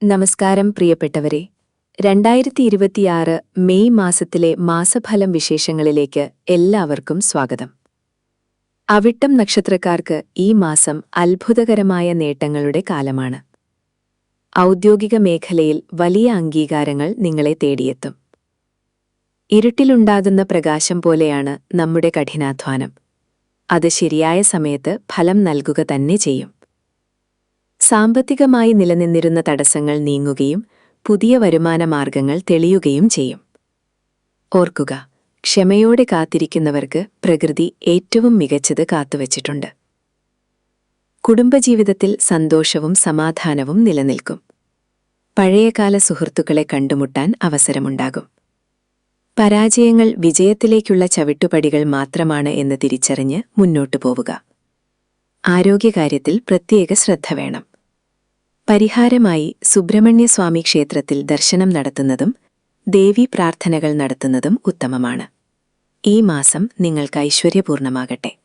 നമസ്കാരം പ്രിയപ്പെട്ടവരെ. 2026 മെയ് മാസത്തിലെ മാസഫലം വിശേഷങ്ങളിലേക്ക് എല്ലാവർക്കും സ്വാഗതം. അവിട്ടം നക്ഷത്രക്കാർക്ക് ഈ മാസം അത്ഭുതകരമായ നേട്ടങ്ങളുടെ കാലമാണ്. ഔദ്യോഗിക മേഖലയിൽ വലിയ അംഗീകാരങ്ങൾ നിങ്ങളെ തേടിയെത്തും. ഇരുട്ടിലുണ്ടാകുന്ന പ്രകാശം പോലെയാണ് നമ്മുടെ കഠിനാധ്വാനം. അത് ശരിയായ സമയത്ത് ഫലം നൽകുക തന്നെ ചെയ്യും. സാമ്പത്തികമായി നിലനിന്നിരുന്ന തടസ്സങ്ങൾ നീങ്ങുകയും പുതിയ വരുമാന മാർഗങ്ങൾ തെളിയുകയും ചെയ്യും. ഓർക്കുക, ക്ഷമയോടെ കാത്തിരിക്കുന്നവർക്ക് പ്രകൃതി ഏറ്റവും മികച്ചത് കാത്തുവച്ചിട്ടുണ്ട്. കുടുംബജീവിതത്തിൽ സന്തോഷവും സമാധാനവും നിലനിൽക്കും. പഴയകാല സുഹൃത്തുക്കളെ കണ്ടുമുട്ടാൻ അവസരമുണ്ടാകും. പരാജയങ്ങൾ വിജയത്തിലേക്കുള്ള ചവിട്ടുപടികൾ മാത്രമാണ് എന്ന് തിരിച്ചറിഞ്ഞ് മുന്നോട്ടു പോവുക. ആരോഗ്യകാര്യത്തിൽ പ്രത്യേക ശ്രദ്ധ വേണം. പരിഹാരമായി സുബ്രഹ്മണ്യസ്വാമി ക്ഷേത്രത്തിൽ ദർശനം നടത്തുന്നതും ദേവീ പ്രാർത്ഥനകൾ നടത്തുന്നതും ഉത്തമമാണ്. ഈ മാസം നിങ്ങൾക്ക് ഐശ്വര്യപൂർണമാകട്ടെ.